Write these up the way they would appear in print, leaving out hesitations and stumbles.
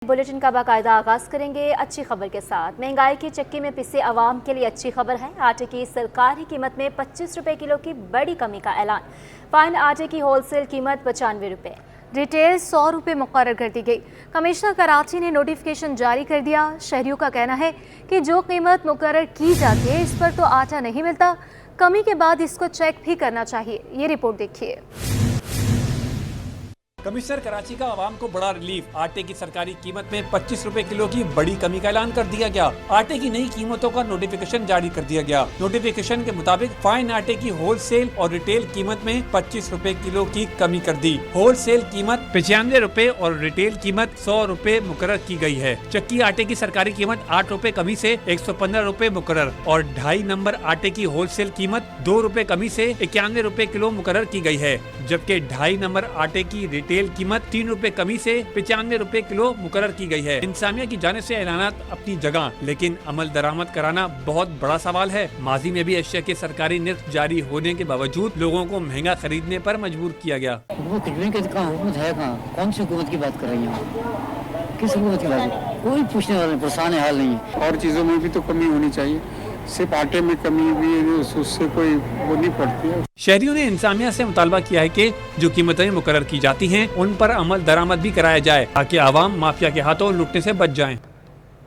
Bulletin का बाकायदा आगाज करेंगे अच्छी खबर के साथ। महंगाई की चक्की में पिसे आवाम के लिए अच्छी खबर है। आटे की सरकारी कीमत में 25 रुपए किलो की बड़ी कमी का ऐलान। फाइन आटे की होलसेल कीमत 95 रुपए, रिटेल 100 रुपए मुकर्रर कर दी गई। कमिश्नर कराची ने नोटिफिकेशन जारी कर दिया। शहरियों का कहना है कि जो कीमत मुकर्रर की जाती है इस पर तो आटा नहीं मिलता, कमी के बाद इसको चेक भी करना चाहिए। ये रिपोर्ट देखिए। कमिश्नर कराची का आवाम को बड़ा रिलीफ। आटे की सरकारी कीमत में 25 रुपए किलो की बड़ी कमी का ऐलान कर दिया गया। आटे की नई कीमतों का नोटिफिकेशन जारी कर दिया गया। नोटिफिकेशन के मुताबिक फाइन आटे की होलसेल और रिटेल कीमत में 25 रुपए किलो की कमी कर दी। होलसेल कीमत 95 रुपए और रिटेल कीमत 100 रुपए मुकर्रर की गई है। चक्की आटे की सरकारी कीमत 8 रुपए कमी से 115 रुपए मुकर्रर और 2.5 नंबर आटे की होलसेल कीमत 2 रुपए कमी से 91 रुपए किलो मुकर्रर की गई है, जबकि 2.5 नंबर आटे की रिटेल कीमत 3 रुपए कमी से 95 रुपए किलो मुकर्रर की गई है। इंतजामिया की जानिब से ऐलानात अपनी जगह, लेकिन अमल दरामद कराना बहुत बड़ा सवाल है। माजी में भी अशिया के सरकारी निर्ख जारी होने के बावजूद लोगों को महंगा खरीदने पर मजबूर किया गया। हुकूमत है कहाँ? कौन सी हुकूमत की बात कर रही है? किस हुकूमत की बात? कोई पूछने वाला परेशान हाल नहीं है। और चीज़ों में भी तो कमी होनी चाहिए, सिर्फ आटे में कमी भी उससे कोई वो नहीं पड़ती है। शहरियों ने इंतजामिया से मुतालबा किया है कि जो कीमतें मुकर्रर की जाती हैं उन पर अमल दरामद भी कराया जाए ताकि आवाम माफिया के हाथों लुटने से बच जाएं।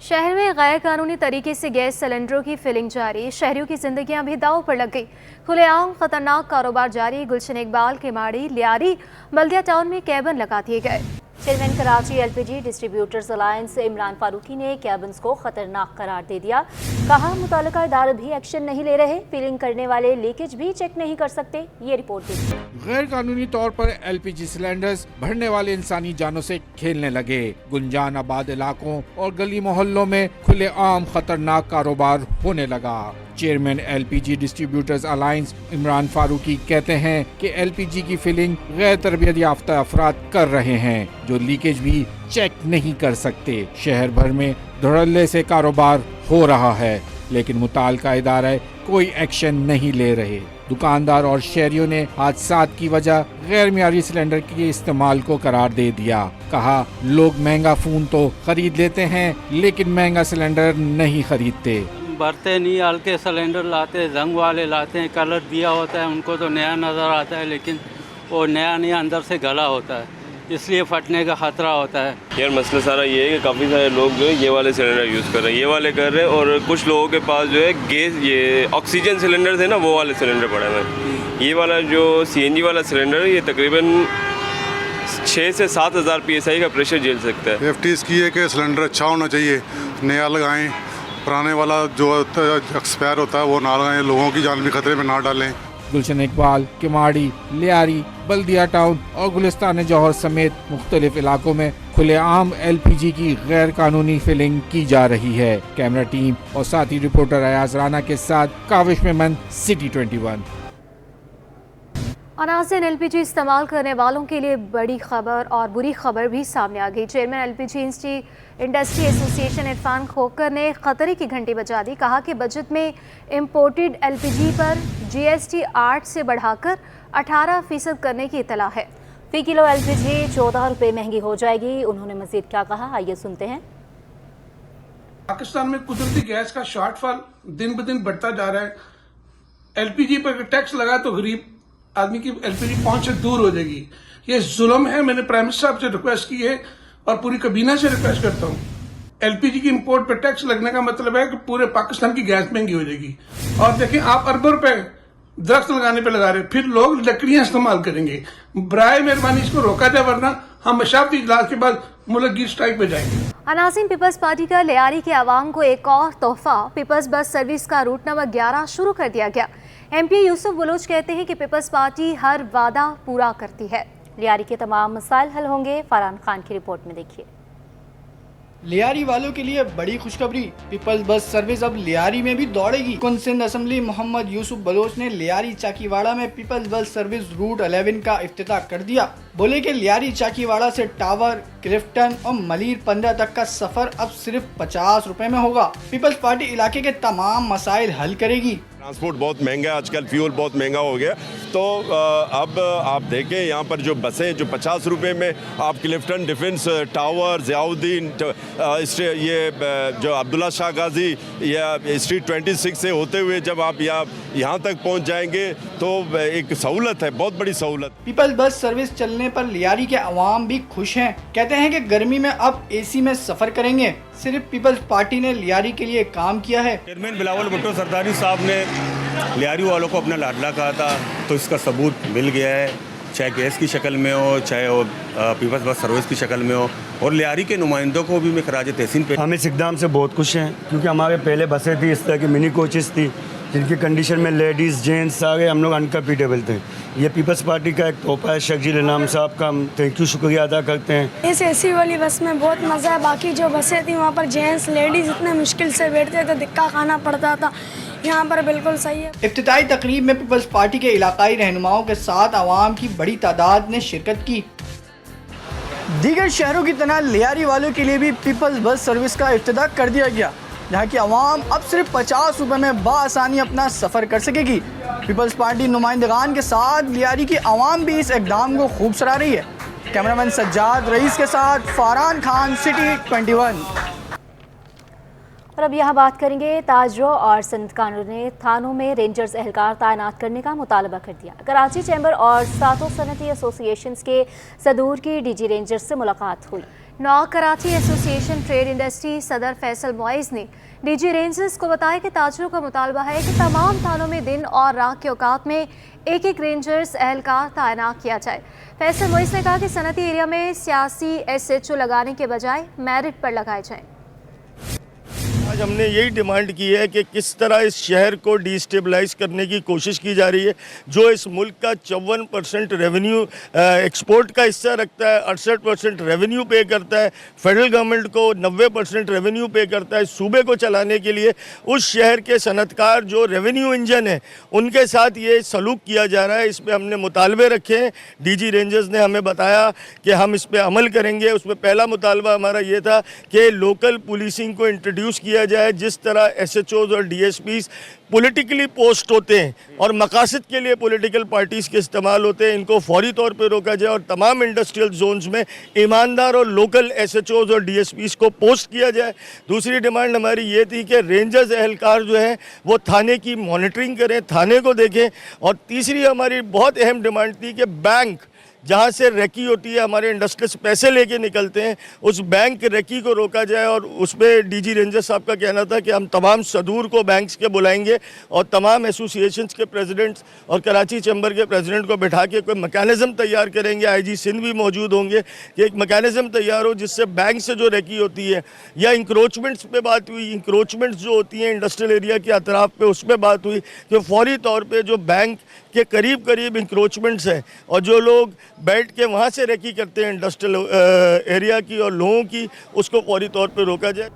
शहर में गैर कानूनी तरीके से गैस सिलेंडरों की फिलिंग जारी। शहरियों की जिंदगियां भी दांव पर लग गई। खुलेआम खतरनाक कारोबार जारी। गुलशन इकबाल, केमाड़ी, लियारी, बल्दिया टाउन में कैबन लगा दिए गए। Chairman Karachi LPG distributors alliance Imran Farooqui ने कैबन्स को खतरनाक करार दे दिया। कहा मुताल्लिका इदारे भी एक्शन नहीं ले रहे, फिलिंग करने वाले लीकेज भी चेक नहीं कर सकते। ये रिपोर्ट देखिए। गैर कानूनी तौर पर एलपीजी सिलेंडर्स भरने वाले इंसानी जानों से खेलने लगे। गुंजान आबाद इलाकों और गली मोहल्लों में खुलेआम खतरनाक कारोबार होने लगा। Chairman LPG distributors alliance Imran Farooqui कहते हैं कि एलपीजी की फिलिंग गैर तरबियत याफ्ता अफराद कर रहे हैं जो लीकेज भी चेक नहीं कर सकते। शहर भर में धड़ल्ले से कारोबार हो रहा है, लेकिन मुताल्लिका इदारे कोई एक्शन नहीं ले रहे। दुकानदार और शहरियों ने हादसात की वजह गैर मियारी सिलेंडर के इस्तेमाल को करार दे दिया। कहा लोग महंगा फोन तो खरीद लेते हैं लेकिन महंगा सिलेंडर नहीं खरीदते। भरते नहीं, हल्के सिलेंडर लाते हैं, जंग वाले लाते हैं, कलर दिया होता है, उनको तो नया नज़र आता है लेकिन वो नया नहीं अंदर से गला होता है, इसलिए फटने का खतरा होता है। यार मसला सारा ये है कि काफ़ी सारे लोग जो है ये वाले सिलेंडर यूज़ कर रहे हैं, ये वाले कर रहे हैं, और कुछ लोगों के पास जो है गैस ये ऑक्सीजन सिलेंडर थे ना वो वाले सिलेंडर पड़े हैं। ये वाला जो सीएनजी वाला सिलेंडर है ये तकरीबन 6 से 7 हज़ार PSI का प्रेशर झेल सकता है। सेफ्टी इसकी है कि सिलेंडर अच्छा होना चाहिए, नया लगाएं, पुराने वाला जो एक्सपायर होता है वो ना लगाएं, लोगों की जान भी खतरे में ना डालें। गुलशन इकबाल, केमाड़ी, लियारी, बल्दिया टाउन और गुलिस्तान जौहर समेत मुख्तलिफ इलाकों में खुलेआम एलपीजी की गैर कानूनी फिलिंग की जा रही है। कैमरा टीम और साथी रिपोर्टर अयाज राना के साथ काविश मेमन, सिटी 21। अनाज़िन एलपीजी इस्तेमाल करने वालों के लिए बड़ी खबर और बुरी खबर भी सामने आ गई। Chairman LPG industry association Irfan Khokhar ने खतरे की घंटी बजा दी। कहा कि बजट में इम्पोर्टेड एलपीजी पर जीएसटी 8 से बढ़ाकर 18% करने की इतला है। फी किलो एलपीजी 14 रुपए महंगी हो जाएगी। उन्होंने मजीद क्या कहा, आइए सुनते हैं। पाकिस्तान में कुदरती गैस का शॉर्टफॉल दिन ब दिन बढ़ता जा रहा है। एलपीजी पर टैक्स लगा तो गरीब आदमी की एलपीजी पहुंच से दूर हो जाएगी। ये जुल्म है। मैंने प्राइम मिनिस्टर साहब से रिक्वेस्ट की है और पूरी कबीना से रिक्वेस्ट करता हूँ। एलपीजी की इंपोर्ट पर टैक्स लगने का मतलब है कि पूरे पाकिस्तान की गैस महंगी हो जाएगी। और देखिए आप अरबों रुपए दरख्त लगाने पे लगा रहे, फिर लोग लकड़ियां इस्तेमाल करेंगे। बराए मेहरबानी इसको रोका जाए, वरना हम मशावती इजलास के बाद मुल्क की स्ट्राइक पे जाएंगे। अनाज़िन पीपल्स पार्टी का लियारी के अवाम को एक और तोहफा, पीपल्स बस सर्विस का रूट नंबर 11 शुरू कर दिया गया। MP यूसुफ बलोच कहते हैं कि पीपल्स पार्टी हर वादा पूरा करती है। लियारी के तमाम मसाइल हल होंगे। फरहान खान की रिपोर्ट में देखिए। लियारी वालों के लिए बड़ी खुशखबरी, पीपल्स बस सर्विस अब लियारी में भी दौड़ेगी। सिंध असेंबली मोहम्मद यूसुफ बलोच ने लियारी चाकीवाड़ा में पीपल्स बस सर्विस रूट 11 का इफ्तिताह कर दिया। बोले कि लियारी चाकीवाड़ा से टावर, क्लिफ्टन और मलीर 15 तक का सफर अब सिर्फ 50 रुपए में होगा। पीपल्स पार्टी इलाके के तमाम मसाइल हल करेगी। ट्रांसपोर्ट बहुत महंगा है आजकल, फ्यूल बहुत महंगा हो गया, तो अब आप देखें यहाँ पर जो बसें जो 50 रुपए में आप क्लिफ्टन, डिफेंस टावर, ज़ियाउद्दीन, ये जो अब्दुल्ला शाह गाजी या स्ट्रीट 26 से होते हुए जब आप यहाँ तक पहुँच जाएंगे तो एक सहूलत है, बहुत बड़ी सहूलत। पीपल्स बस सर्विस चलने पर लियारी के अवाम भी खुश हैं। कहते हैं कि गर्मी में अब एसी में सफर करेंगे। सिर्फ पीपल्स पार्टी ने लियारी के लिए काम किया है। चेयरमैन बिलावल भुट्टो सरदारी साहब ने लियारी वालों को अपना लाडला कहा था, तो इसका सबूत मिल गया है, चाहे गैस की शक्ल में हो, चाहे वो पीपल्स बस सर्विस की शक्ल में हो। और लियारी के नुमाइंदों को भी मैं खराज तहसीन पे हम इस इकदाम से बहुत खुश हैं, क्योंकि हमारे पहले बसें थी इस तरह की मिनी कोचेस थी जिनकी कंडीशन में लेडीज़ जेंट्स सारे हम लोग अनकम्फर्टेबल थे। ये पीपल्स पार्टी का एक तोहफा है। शेख जिल इनाम साहब का हम थैंक यू शुक्रिया अदा करते हैं। इस एसी वाली बस में बहुत मज़ा है। बाकी जो बसें थी वहाँ पर जेंट्स लेडीज़ इतने मुश्किल से बैठते थे, धक्का खाना पड़ता था, यहाँ पर बिल्कुल सही है। इफ्तिताई तकरीब में पीपल्स पार्टी के इलाकाई रहनुमाओं के साथ आवाम की बड़ी तादाद ने शिरकत की। दीगर शहरों की तरह लियारी वालों के लिए भी पीपल्स बस सर्विस का इफ्तिताह कर दिया गया, जहाँ की आवाम अब सिर्फ 50 रुपए में बाआसानी अपना सफ़र कर सकेगी। पीपल्स पार्टी नुमाइंदगान के साथ लियारी की आवाम भी इस इक़दाम को खूब सराह रही है। कैमरामैन सज्जाद रईस के साथ फारान खान, सिटी 21। और अब यहाँ बात करेंगे ताजरों और सनतकारों ने थानों में रेंजर्स एहलकार तैनात करने का मुतालबा कर दिया। कराची चैम्बर और सातों सनती एसोसिएशंस के सदूर की डीजी रेंजर्स से मुलाकात हुई। नौ कराची एसोसिएशन ट्रेड इंडस्ट्री सदर फैसल मुइज़ ने डीजी रेंजर्स को बताया कि ताजरों का मुतालबा है कि तमाम थानों में दिन और रात के औकात में एक एक रेंजर्स एहलकार तैनात किया जाए। फैसल मुइज़ ने कहा कि सनती एरिया में सियासी SHO लगाने के बजाय मेरिट पर लगाए जाएँ। आज हमने यही डिमांड की है कि किस तरह इस शहर को डिस्टेबलाइज करने की कोशिश की जा रही है। जो इस मुल्क का 54% रेवेन्यू एक्सपोर्ट का हिस्सा रखता है, 68% रेवेन्यू पे करता है, फेडरल गवर्नमेंट को 90% रेवेन्यू पे करता है सूबे को चलाने के लिए, उस शहर के सनतकार जो रेवेन्यू इंजन है उनके साथ ये सलूक किया जा रहा है। इस पर हमने मुतालबे रखे हैं। डीजी रेंजर्स ने हमें बताया कि हम इस पर अमल करेंगे। उसमें पहला मुतालबा हमारा ये था कि लोकल पुलिसिंग को इंट्रोड्यूस किया जाए। जिस तरह SHOs और DSPs पॉलिटिकली पोस्ट होते हैं और मकासद के लिए पॉलिटिकल पार्टीज़ के इस्तेमाल होते हैं, इनको फौरी तौर पर रोका जाए और तमाम इंडस्ट्रियल जोन्स में ईमानदार और लोकल SHOs और DSPs को पोस्ट किया जाए। दूसरी डिमांड हमारी ये थी कि रेंजर्स एहलकार जो है वो थाने की मॉनिटरिंग करें, थाने को देखें। और तीसरी हमारी बहुत अहम डिमांड थी कि बैंक जहाँ से रेकी होती है, हमारे इंडस्ट्रीज पैसे लेके निकलते हैं, उस बैंक रेकी को रोका जाए। और उस पर डीजी रेंजर साहब का कहना था कि हम तमाम सदूर को बैंक्स के बुलाएंगे और तमाम एसोसिएशंस के प्रेसिडेंट्स और कराची चैम्बर के प्रेसिडेंट को बैठा के कोई मैकेनिज़्म तैयार करेंगे। IG सिंध भी मौजूद होंगे कि एक मैकेनिज़्म तैयार हो जिससे बैंक से जो रेकी होती है या इंक्रोचमेंट्स पे बात हुई, इंक्रोचमेंट्स जो होती हैं इंडस्ट्रियल एरिया के अतराफ पे, उस पर बात हुई कि फौरी तौर पर जो बैंक के करीब करीब इंक्रोचमेंट्स हैं और जो लोग बैठ के वहाँ से रेकी करते हैं इंडस्ट्रियल एरिया की और लोगों की, उसको फौरी तौर पर रोका जाए।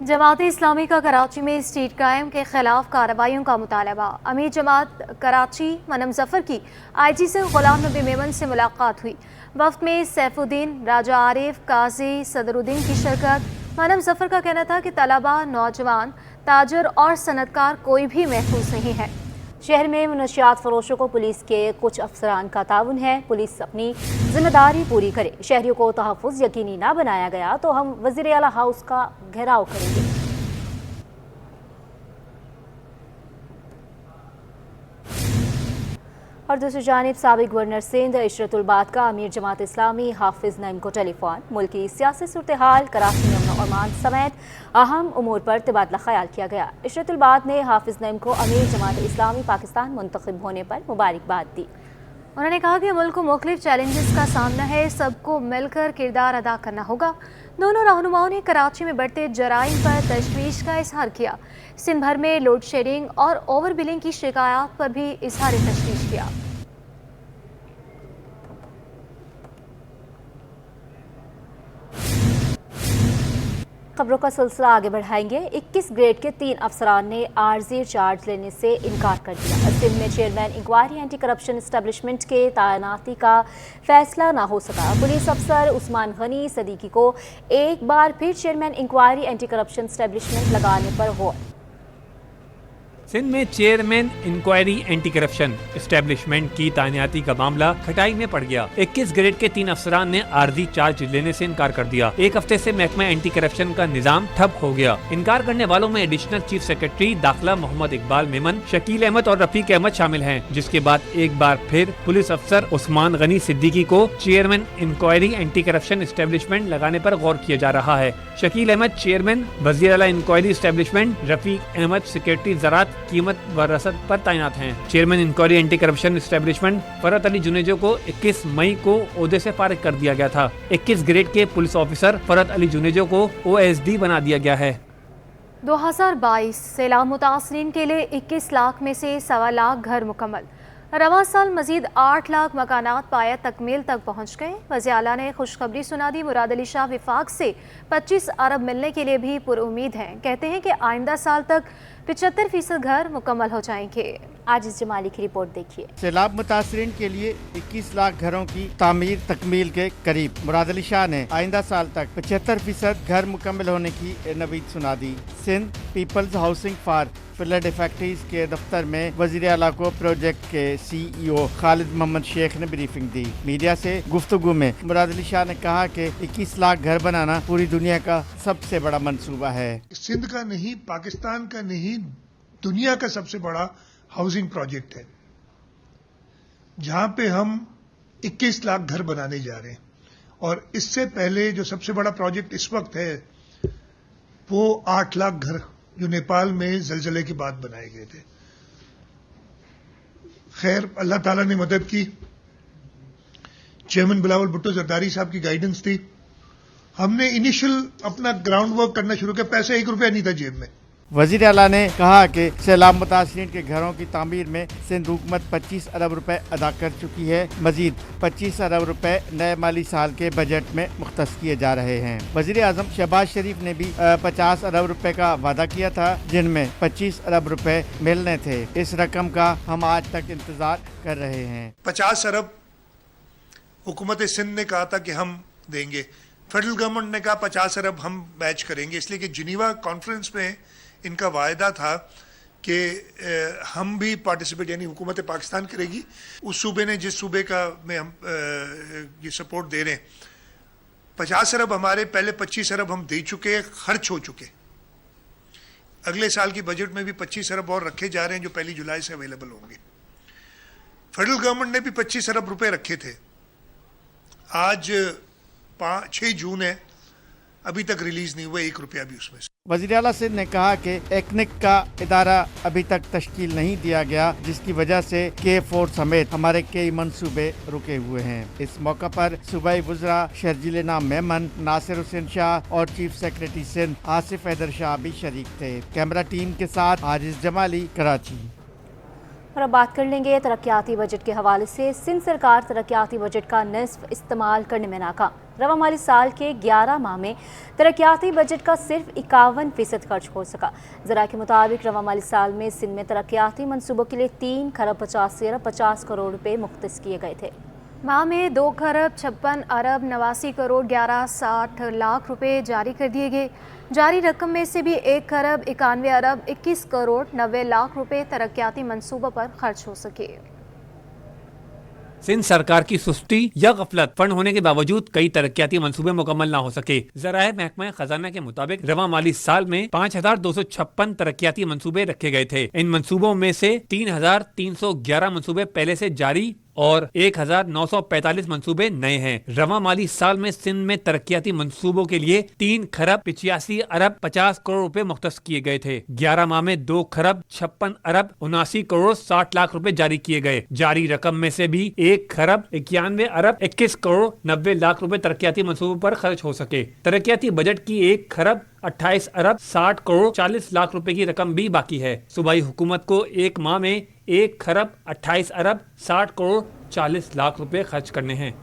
जमात इस्लामी का कराची में स्ट्रीट क्राइम के खिलाफ कार्रवाइयों का मुतालबा। अमीर जमात कराची मनम जफर की IG से गुलाम नबी मेमन से मुलाकात हुई। वफ्द में सैफुद्दीन, राजा आरिफ, काजी सदरुद्दीन की शिरकत। मनम जफर का कहना था कि तलबा, नौजवान, ताजर और सनतकार कोई भी महफूज नहीं है। शहर में मनशियात फरोशों को पुलिस के कुछ अफसरान का ताउन है। पुलिस अपनी जिम्मेदारी पूरी करे। शहरियों को तहफ़्फ़ुज़ यकीनी ना बनाया गया तो हम वज़ीर आला हाउस का घेराव करेंगे। और दूसरी जानिब साबिक़ गवर्नर सिंध इशरतुल बाद का अमीर जमात इस्लामी हाफिज़ नईम को टेलीफोन। मुल्की सियासी सूरत हाल, कराची में अमन और अमान समेत अहम उमूर पर तबादला ख्याल किया गया। इशरतुल बाद ने हाफिज़ नईम को अमीर जमात इस्लामी पाकिस्तान मुंतखब होने पर मुबारकबाद दी। उन्होंने कहा कि मुल्क को मुख्तलिफ चैलेंजेस का सामना है, सबको मिलकर किरदार अदा करना होगा। दोनों रहनुमाओं ने कराची में बढ़ते जराइम पर तशवीश का इजहार किया। सिंध भर में लोड शेडिंग और ओवर बिलिंग की शिकायत पर भी इजहार तशवीश किया। खबरों का सिलसिला आगे बढ़ाएंगे। 21 ग्रेड के 3 अफसरान ने आर्जी चार्ज लेने से इनकार कर दिया। सिंध में chairman inquiry anti corruption establishment के तैनाती का फैसला ना हो सका। पुलिस अफसर उस्मान गनी सदीकी को एक बार फिर chairman inquiry anti corruption establishment लगाने पर गौर। सिंध में chairman inquiry anti corruption establishment की तैनाती का मामला खटाई में पड़ गया। 21 ग्रेड के 3 अफसरान ने आर्जी चार्ज लेने से इनकार कर दिया। एक हफ्ते से महकमा एंटी करप्शन का निजाम ठप हो गया। इनकार करने वालों में एडिशनल चीफ सेक्रेटरी दाखिला मोहम्मद इकबाल मेमन, शकील अहमद और रफीक अहमद शामिल हैं, जिसके बाद एक बार फिर पुलिस अफसर उस्मान गनी सिद्दीकी को chairman inquiry anti corruption establishment लगाने पर गौर किया जा रहा है। शकील अहमद चेयरमैन वजीर आला inquiry establishment, Rafiq Ahmed secretary ज़राअत कीमत व रसद पर तैनात हैं। Chairman inquiry anti corruption establishment Farhat Ali Junejo को 21 मई को ओहदे से फारिग कर दिया गया था। 21 ग्रेड के पुलिस ऑफिसर फरत अली जुनेजो को OSD बना दिया गया है। 2022 सैलाब मुतासरीन के लिए 21 लाख में से 1.25 लाख घर मुकम्मल। रवां साल मजीद 8 लाख मकानात पाया तकमील तक पहुँच गए। वज़ीर आला ने खुशखबरी सुना दी। मुराद अली शाह विफाक से 25 अरब मिलने के लिए भी पुरुमीद हैं। कहते हैं कि आइंदा साल तक 75% घर मुकम्मल हो जाएंगे। आज इस जमाली की रिपोर्ट देखिए। सैलाब मुतासरीन के लिए 21 लाख घरों की तामीर तकमील के करीब। मुराद अली शाह ने आइंदा साल तक 75% घर मुकम्मल होने की नवीद सुना दी। Sindh people's housing for flood affectees के दफ्तर में वजीर आला को प्रोजेक्ट के CEO खालिद मोहम्मद शेख ने ब्रीफिंग दी। मीडिया से गुफ्तगू में मुराद अली शाह ने कहा कि 21 लाख घर बनाना पूरी दुनिया का सबसे बड़ा मंसूबा है। सिंध का नहीं, पाकिस्तान का नहीं, दुनिया का सबसे बड़ा हाउसिंग प्रोजेक्ट है, जहां पे हम 21 लाख घर बनाने जा रहे हैं। और इससे पहले जो सबसे बड़ा प्रोजेक्ट इस वक्त है वो 8 लाख घर जो नेपाल में जलजले के बाद बनाए गए थे। खैर अल्लाह ताला ने मदद की। चेयरमैन बिलावल भुट्टो जरदारी साहब की गाइडेंस थी। हमने इनिशियल अपना ग्राउंड वर्क करना शुरू किया। पैसे 1 रुपया नहीं था जेब में। वजीर आला ने कहा कि सैलाब मुतासरीन के घरों की तामीर में सिंध हुकूमत 25 अरब रुपए अदा कर चुकी है। मजीद 25 अरब रुपए नए माली साल के बजट में मुख्तस किए जा रहे हैं। वजीर आजम शहबाज शरीफ ने भी 50 अरब रुपए का वादा किया था, जिनमें 25 अरब रुपए मिलने थे। इस रकम का हम आज तक इंतजार कर रहे हैं। 50 अरब हुकूमत सिंध ने कहा था कि हम देंगे। फेडरल गवर्नमेंट ने कहा 50 अरब हम मैच करेंगे, इसलिए कि जिनीवा कॉन्फ्रेंस में इनका वायदा था कि हम भी पार्टिसिपेट, यानी हुकूमत पाकिस्तान करेगी। उस सूबे ने जिस सूबे का में हम ये सपोर्ट दे रहे हैं, 50 अरब हमारे पहले 25 अरब हम दे चुके हैं, खर्च हो चुके। अगले साल की बजट में भी 25 अरब और रखे जा रहे हैं जो 1 जुलाई से अवेलेबल होंगे। फेडरल गवर्नमेंट ने भी 25 अरब रुपए रखे थे। आज 6 जून है, अभी तक रिलीज नहीं हुआ 1 रुपया भी उसमें से। वज़ीर आला सिंध ने कहा कि एक्निक का इदारा अभी तक तश्कील नहीं दिया गया, जिसकी वजह से K4 समेत हमारे कई मंसूबे रुके हुए हैं। इस मौका पर सूबाई वज़रा शर्जील नाम मेमन, नासिर हुसैन शाह और चीफ सेक्रेटरी सिंध आसिफ हैदर शाह भी शरीक थे। कैमरा टीम के साथ आजिज जमाली, कराची। और अब बात कर लेंगे तरक्याती बजट के हवाले से। सिंध सरकार तरक्याती बजट का निस्फ इस्तेमाल करने में नाकाम। रवा माली साल के 11 माह में तरक्याती बजट का सिर्फ 51% खर्च हो सका। ज़रा के मुताबिक रवा माली साल में सिंध में तरक्याती मनसूबों के लिए 3 खरब 50 करोड़ रुपए मुख्तस किए गए थे। माह में 2 खरब 56 अरब 89 करोड़ 1160 लाख रुपए जारी कर दिए गए। जारी रकम में से भी 1 खरब 91 अरब 21 करोड़ 90 लाख रुपए तरक्याती मंसूबों पर खर्च हो सके। सिंध सरकार की सुस्ती या गफलत, फंड होने के बावजूद कई तरक्याती मंसूबे मुकम्मल ना हो सके। ज़राए महकमा खजाना के मुताबिक रवा माली साल में 5256 तरक्याती मंसूबे रखे गए थे। इन मंसूबों में से 3311 मंसूबे पहले से जारी और 1945 मंसूबे नए हैं। रवा माली साल में सिंध में तरक्याती मंसूबों के लिए 3 खरब 85 अरब 50 करोड़ रुपए मुख्तस किए गए थे। 11 माह में 2 खरब 56 अरब 79 करोड़ 60 लाख रुपए जारी किए गए। जारी रकम में से भी 1 खरब 91 अरब 21 करोड़ 90 लाख रुपए तरक्याती मंसूबों पर खर्च हो सके। तरक्याती बजट की 1 खरब 28 अरब 60 करोड़ 40 लाख रुपए की रकम भी बाकी है। सूबाई हुकूमत को 1 माह में 1 खरब 28 अरब 60 करोड़ 40 लाख रुपए खर्च करने हैं।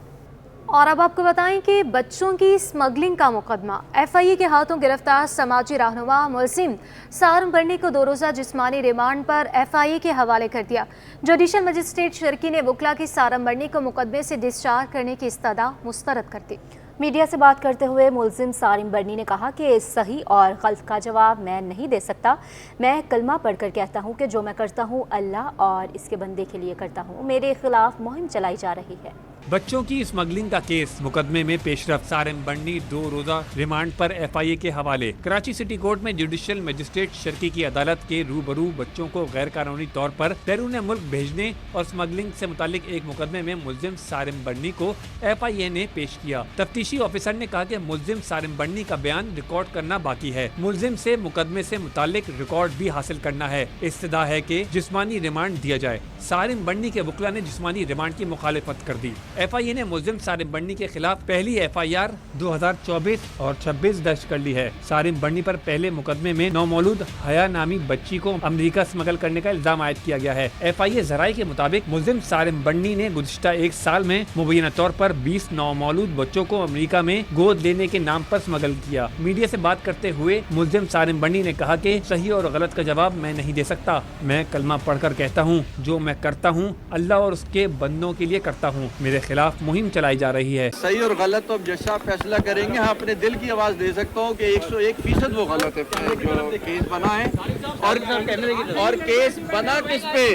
और अब आपको बताएं कि बच्चों की स्मगलिंग का मुकदमा FIA के हाथों गिरफ्तार समाजी रहनुमा मुलजिम सारम बर्नी को 2 रोज़ा जिस्मानी रिमांड पर FIA के हवाले कर दिया। जुडिशल मजिस्ट्रेट शर्की ने वकला की सारम बर्नी को मुकदमे से डिस्चार्ज करने की इस्तदा मुस्तरद कर दी। मीडिया से बात करते हुए मुलजिम सारिम बर्नी ने कहा कि सही और गलत का जवाब मैं नहीं दे सकता। मैं कलमा पढ़कर कहता हूँ कि जो मैं करता हूँ अल्लाह और इसके बंदे के लिए करता हूँ। मेरे खिलाफ मुहिम चलाई जा रही है। बच्चों की स्मगलिंग का केस मुकदमे में पेशरफ सारिम बर्नी 2 रोजा रिमांड पर FIA के हवाले। कराची सिटी कोर्ट में जुडिशल मजिस्ट्रेट शर्की की अदालत के रूबरू बच्चों को गैर कानूनी तौर पर बैरून मुल्क भेजने और स्मगलिंग से मुतालिक एक मुकदमे में मुलजिम सारिम बर्नी को FIA ने पेश किया। तफ्तीशी ऑफिसर ने कहा कि मुलजिम सारिम बर्नी का बयान रिकॉर्ड करना बाकी है। मुलजिम से मुकदमे से मुतालिक रिकॉर्ड भी हासिल करना है। इस्तदा है कि जिस्मानी रिमांड दिया जाए। सारिम बर्नी के वकला ने जिस्मानी रिमांड की मुखालिफत कर दी। FIA ने मुलजिम सारिम बर्नी के खिलाफ पहली FIR 2024 और 26 दर्ज कर ली है। सारिम बर्नी पर पहले मुकदमे में नौमौलूद हया नामी बच्ची को अमेरिका स्मगल करने का इल्जाम आयद किया गया है। FIA जराये के मुताबिक मुलजिम सारिम बर्नी ने गुज़िश्ता 1 साल में मुबैना तौर पर 20 नौमौलूद बच्चों को अमेरिका में गोद लेने के नाम पर स्मगल किया। मीडिया से बात करते हुए मुलजिम सारिम बर्नी ने कहा कि सही और गलत का जवाब मैं नहीं दे सकता। मैं कलमा पढ़कर कहता हूँ जो मैं करता हूँ अल्लाह और उसके बंदों के लिए करता हूँ। मेरे खिलाफ मुहिम चलाई जा रही है। सही और गलत तो अब जज साहब फैसला करेंगे। हाँ, अपने दिल की आवाज़ दे सकता हूँ कि 101% वो गलत है जो केस बना है। और केस बना किस पे,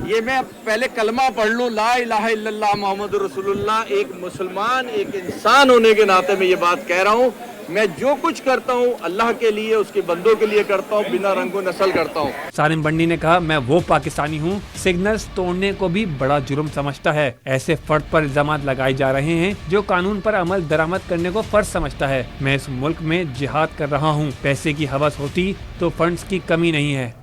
ये मैं पहले कलमा पढ़ लूँ ला इलाहा इल्लल्लाह मोहम्मद रसूलुल्लाह। एक मुसलमान एक इंसान होने के नाते मैं ये बात कह रहा हूँ। मैं जो कुछ करता हूँ अल्लाह के लिए उसके बंदों के लिए करता हूँ, बिना रंगो नस्ल करता हूँ। सारिम बर्नी ने कहा मैं वो पाकिस्तानी हूँ सिग्नल्स तोड़ने को भी बड़ा जुर्म समझता है। ऐसे फर्द पर इल्जामात लगाए जा रहे हैं जो कानून पर अमल दरामद करने को फर्ज समझता है। मैं इस मुल्क में जिहाद कर रहा हूँ। पैसे की हवस होती तो फंड्स की कमी नहीं है।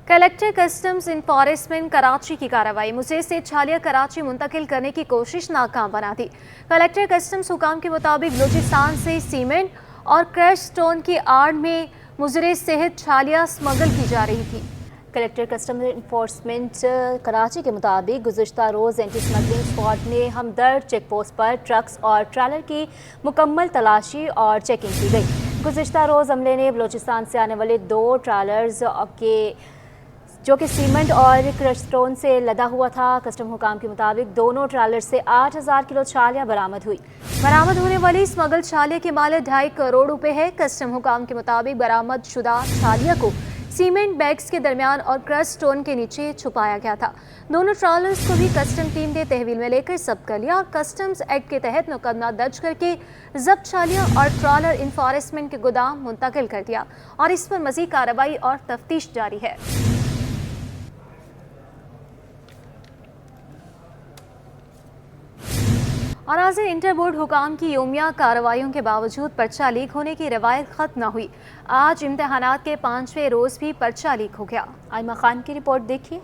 कलेक्टर कस्टम्स इन्फोर्समेंट कराची की कार्रवाई मुझे से छालिया कराची मुंतकिल करने की कोशिश नाकाम बना दी। कलेक्टर कस्टम्स हुकाम के मुताबिक बलूचिस्तान से सीमेंट और क्रश स्टोन की आड़ में मुजरे सेहत छालिया स्मगल की जा रही थी। कलेक्टर कस्टम इन्फोर्समेंट कराची के मुताबिक गुज़िश्ता रोज़ एंटी स्मगलिंग स्क्वाड ने हमदर्द चेक पोस्ट पर ट्रक्स और ट्रैलर की मुकम्मल तलाशी और चेकिंग की गई। गुज़िश्ता रोज़ अमले ने बलूचिस्तान से आने वाले 2 ट्रैलर्स के जो कि सीमेंट और क्रश स्टोन से लदा हुआ था। कस्टम हुकाम के मुताबिक दोनों ट्रैलर से 8000 किलो छालिया बरामद हुई। बरामद होने वाली स्मगल छालिया की मालिक 2.5 करोड़ रुपए है। कस्टम हुकाम के मुताबिक बरामद शुदा छालिया को सीमेंट बैग्स के दरमियान और क्रश स्टोन के नीचे छुपाया गया था। दोनों ट्रॉलर्स को भी कस्टम टीम ने तहवील में लेकर जब्त कर लिया और कस्टम्स एक्ट के तहत मुकदमा दर्ज करके जब्त छालिया और ट्रॉलर इन्फोर्समेंट के गोदाम मुंतकिल कर दिया और इस पर मज़ीद कार्रवाई और तफ्तीश जारी है। और आज इंटर बोर्ड हुकाम की योमिया कार्रवाइयों के बावजूद पर्चा लीक होने की रवायत ख़त्म न हुई। आज इम्तहानात के 5वें रोज़ भी पर्चा लीक हो गया। आयमा खान की रिपोर्ट देखिए।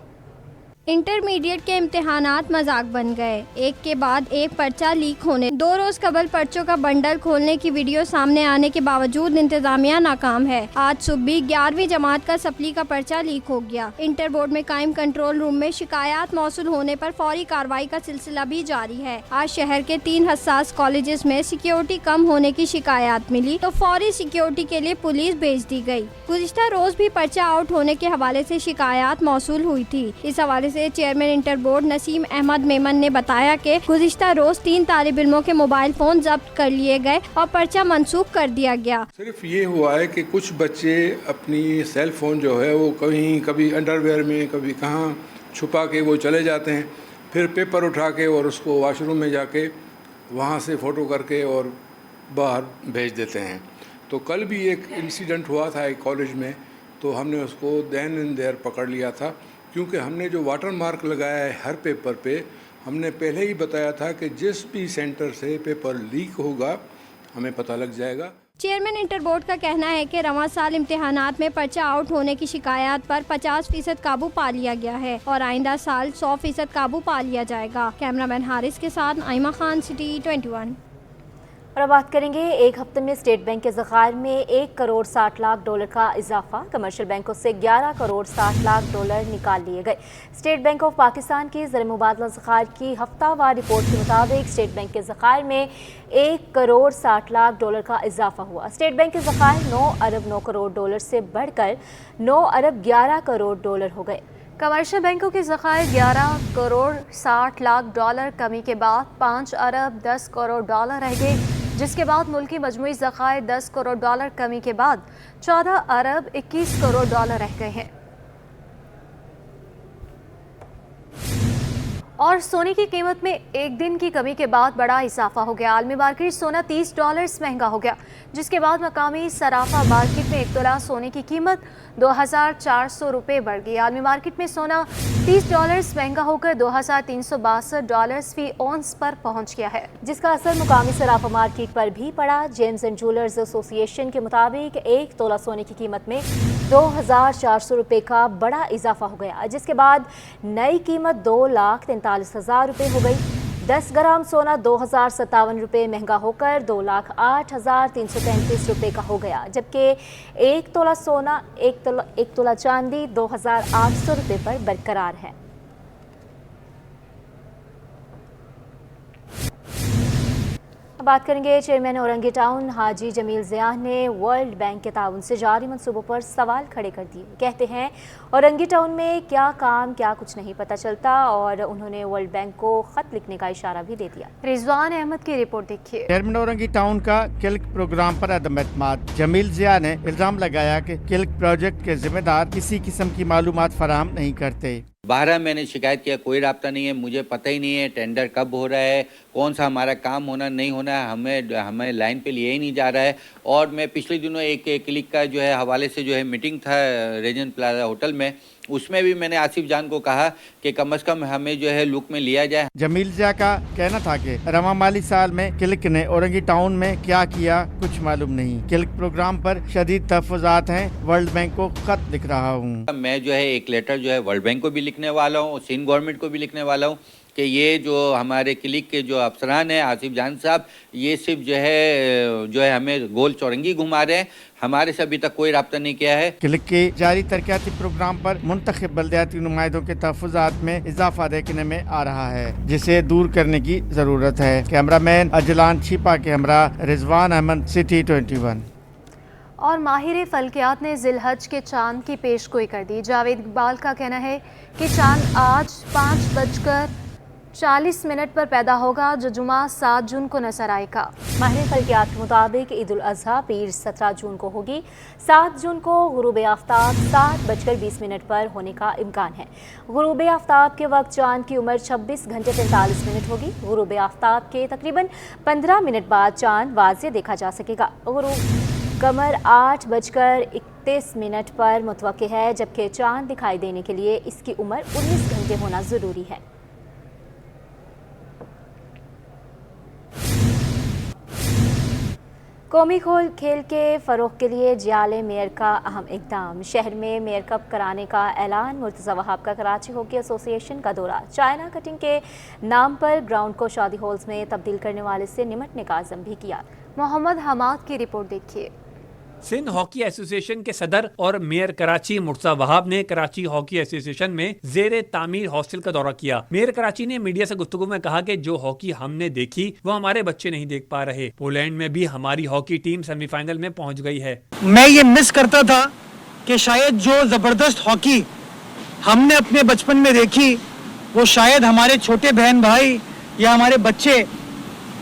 इंटरमीडिएट के इम्तिहानात मजाक बन गए। एक के बाद एक पर्चा लीक होने, 2 रोज कबल पर्चों का बंडल खोलने की वीडियो सामने आने के बावजूद इंतजामिया नाकाम है। आज सुबह 11वीं जमात का सप्ली का पर्चा लीक हो गया। इंटर बोर्ड में कायम कंट्रोल रूम में शिकायत मौसूल होने पर फौरी कार्रवाई का सिलसिला भी जारी है। आज शहर के 3 हसास कॉलेजेस में सिक्योरिटी कम होने की शिकायत मिली तो फौरी सिक्योरिटी के लिए पुलिस भेज दी गई। गुज़िश्ता रोज भी पर्चा आउट होने के हवाले से शिकायत मौसूल हुई थी। इस हवाले से chairman inter board Naseem Ahmed Memon ने बताया कि गुज़िश्ता रोज 3 तालिब इल्मों के मोबाइल फोन जब्त कर लिए गए और पर्चा मंसूख कर दिया गया। सिर्फ ये हुआ है कि कुछ बच्चे अपनी सेल फोन जो है वो कभी अंडरवेयर में कभी कहाँ छुपा के वो चले जाते हैं, फिर पेपर उठा के और उसको वॉशरूम में जाके वहाँ से फ़ोटो करके और बाहर भेज देते हैं। तो कल भी एक इंसिडेंट हुआ था एक कॉलेज में, तो हमने उसको देन एंड देयर पकड़ लिया था, क्योंकि हमने जो वाटर मार्क लगाया है हर पेपर पे, हमने पहले ही बताया था कि जिस भी सेंटर से पेपर लीक होगा हमें पता लग जाएगा। चेयरमैन इंटर बोर्ड का कहना है कि रवां साल इम्तिहानात में पर्चा आउट होने की शिकायत पर 50% काबू पा लिया गया है और आइंदा साल 100% काबू पा लिया जाएगा। कैमरामैन हारिस के साथ आइमा खान, सिटी 21। और अब बात करेंगे एक हफ्ते में स्टेट बैंक के ज़खायर में 1 करोड़ 60 लाख डॉलर का इजाफा। कमर्शियल बैंकों से 11 करोड़ 60 लाख डॉलर निकाल लिए गए। स्टेट बैंक ऑफ पाकिस्तान की ज़र मुबादला ज़खायर की हफ्तावार रिपोर्ट के मुताबिक स्टेट बैंक के ज़खायर में 1 करोड़ 60 लाख डॉलर का इजाफा हुआ। स्टेट बैंक के ज़खायर 9 अरब 9 करोड़ डॉलर से बढ़कर 9 अरब 11 करोड़ डॉलर हो गए। कमर्शियल बैंकों के ज़खायर 11 करोड़ 60 लाख डॉलर कमी के बाद 5 अरब 10 करोड़ डॉलर रह गए, जिसके बाद मुल्की मजमूई ज़खायर 10 करोड़ डॉलर कमी के बाद 14 अरब 21 करोड़ डॉलर रह गए हैं। और सोने की कीमत में एक दिन की कमी के बाद बड़ा इजाफा हो गया। आलमी मार्केट सोना $30 महंगा हो गया, जिसके बाद मकामी सराफा मार्केट में 1 तोला सोने की कीमत 2400 रुपये बढ़ गई। आलमी मार्केट में सोना $30 महंगा होकर $2362 फी औंस पर पहुंच गया है, जिसका असर मुकामी सराफा मार्केट पर भी पड़ा। जेम्स एंड ज्वेलर्स एसोसिएशन के मुताबिक 1 तोला सोने की कीमत में 2400 रुपये का बड़ा इजाफा हो गया, जिसके बाद नई कीमत 2,43,000 रुपये हो गई। 10 ग्राम सोना 2057 रुपये महंगा होकर 2,08,333 रुपये का हो गया, जबकि 1 तोला सोना 1 तोला चांदी 2,800 रुपये पर बरकरार है। बात करेंगे चेयरमैन औरंगी टाउन हाजी जमील ज़िया ने वर्ल्ड बैंक के ताउन से जारी मंसूबों पर सवाल खड़े कर दिए। कहते हैं औरंगी टाउन में क्या काम क्या कुछ नहीं पता चलता, और उन्होंने वर्ल्ड बैंक को खत लिखने का इशारा भी दे दिया। रिजवान अहमद की रिपोर्ट देखिए। चेयरमैन औरंगी टाउन का किल्क प्रोग्राम पर अदम एतमाद। जमील ज़िया ने इल्जाम लगाया कि किल्क प्रोजेक्ट के जिम्मेदार किसी किस्म की मालूमात फराहम नहीं करते। 12 मैंने शिकायत किया, कोई राब्ता नहीं है, मुझे पता ही नहीं है टेंडर कब हो रहा है, कौन सा हमारा काम होना नहीं होना है, हमें लाइन पे लिए ही नहीं जा रहा है। और मैं पिछले दिनों एक क्लिक का जो है हवाले से जो है मीटिंग था रेजेंट प्लाजा होटल में, उसमें भी मैंने आसिफ जान को कहा कि कम से कम हमें जो है लुक में लिया जाए। जमील ज़िया का कहना था कि रवा माली साल में किल्क ने औरंगी टाउन में क्या किया कुछ मालूम नहीं। किल्क प्रोग्राम पर शदीद तहफ़्फ़ुज़ात हैं, वर्ल्ड बैंक को खत लिख रहा हूँ। मैं जो है एक लेटर जो है वर्ल्ड बैंक को भी लिखने वाला हूँ, सिंध गवर्नमेंट को भी लिखने वाला हूँ कि ये जो हमारे क्लिक के जो अफसरान हैं आसिफ जान साहब, ये सिर्फ जो है हमें गोल चौरंगी घुमा रहे हैं, हमारे से अभी तक कोई राब्ता नहीं किया है। किल्क के जारी तरक्याती प्रोग्राम पर मुंतखब बल्दियाती नुमाइंदों के तहफ़्फ़ुज़ात में इजाफा देखने में आ रहा है, जिसे दूर करने की ज़रूरत है। कैमरामैन अजलान छिपा के हमरा रिजवान अहमद, सिटी 21। और माहिर फल्कियात ने जिलहज के चांद की पेशगोई कर दी। जावेद इकबाल का कहना है कि चांद आज 5:40 पर पैदा होगा, जो जुमा 7 जून को नजर आएगा। माहिर फल्कियात के मुताबिक ईद उल अज़हा पीर 17 जून को होगी। 7 जून को गुरूब आफ्ताब 7:20 पर होने का इम्कान है। गुरूब आफ्ताब के वक्त चांद की उम्र 26 घंटे 45 मिनट होगी। गुरूब आफ्ताब के तकरीबन 15 मिनट बाद चांद वाज़े देखा जा सकेगा। गुरूब कमर 8:31 पर मुतवक्के है, जबकि चांद दिखाई देने के लिए इसकी उम्र 19 घंटे होना ज़रूरी है। कौमी खेल के फ़रोग़ के लिए जियाले मेयर का अहम इक़दाम। शहर में मेयर कप कराने का ऐलान। मुर्तज़ा वहाब का कराची हॉकी एसोसिएशन का दौरा। चाइना कटिंग के नाम पर ग्राउंड को शादी हॉल्स में तब्दील करने वाले से निमटने का अज़म भी किया। मोहम्मद हमाद की रिपोर्ट देखिए। सिंध हॉकी एसोसिएशन के सदर और मेयर कराची मुर्तज़ा वहाब ने कराची हॉकी एसोसिएशन में ज़ेरे तामीर हॉस्टल का दौरा किया। मेयर कराची ने मीडिया से गुफ्तगू में कहा कि जो हॉकी हमने देखी वो हमारे बच्चे नहीं देख पा रहे। पोलैंड में भी हमारी हॉकी टीम सेमीफाइनल में पहुंच गई है। मैं ये मिस करता था कि शायद जो जबरदस्त हॉकी हमने अपने बचपन में देखी वो शायद हमारे छोटे बहन भाई या हमारे बच्चे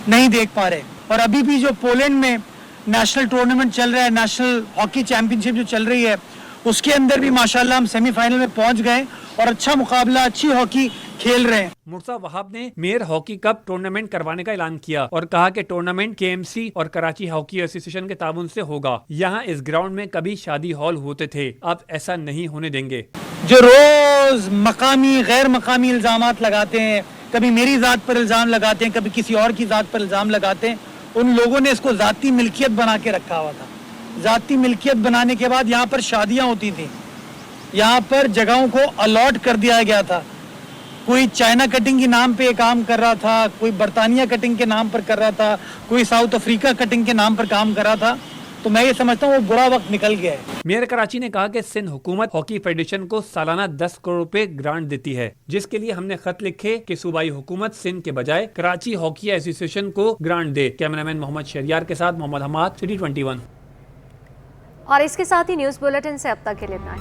नहीं देख पा रहे। और अभी भी जो पोलैंड में नेशनल टूर्नामेंट चल रहा है, नेशनल हॉकी चैंपियनशिप जो चल रही है, उसके अंदर भी माशाल्लाह हम सेमीफाइनल में पहुंच गए और अच्छा मुकाबला, अच्छी हॉकी खेल रहे हैं। मुर्तज़ा वहाब ने मेयर हॉकी कप टूर्नामेंट करवाने का ऐलान किया और कहा कि टूर्नामेंट KMC और कराची हॉकी एसोसिएशन के ताबून से होगा। यहाँ इस ग्राउंड में कभी शादी हॉल होते थे, अब ऐसा नहीं होने देंगे। जो रोज मकामी गैर मकामी इल्जामात लगाते हैं, कभी मेरी जात पर इल्जाम लगाते हैं, कभी किसी और की जात पर इल्जाम लगाते हैं, उन लोगों ने इसको जाती मिल्कियत बना के रखा हुआ था। जाती मिल्कियत बनाने के बाद यहाँ पर शादियाँ होती थी, यहाँ पर जगहों को अलॉट कर दिया गया था कोई चाइना कटिंग के नाम पे काम कर रहा था, कोई बरतानिया कटिंग के नाम पर कर रहा था, कोई साउथ अफ्रीका कटिंग के नाम पर काम कर रहा था। तो मैं ये समझता हूँ वो बुरा वक्त निकल गया है। मेयर कराची ने कहा कि सिंध हुकूमत हॉकी फेडरेशन को सालाना 10 करोड़ रुपए ग्रांट देती है, जिसके लिए हमने खत लिखे कि सूबाई हुकूमत सिंध के बजाय कराची हॉकी एसोसिएशन को ग्रांट दे। कैमरामैन मोहम्मद शहरियार के साथ मोहम्मद हमाद, सिटी 21। और इसके साथ ही न्यूज़ बुलेटिन से अब तक के लिए इतना ही।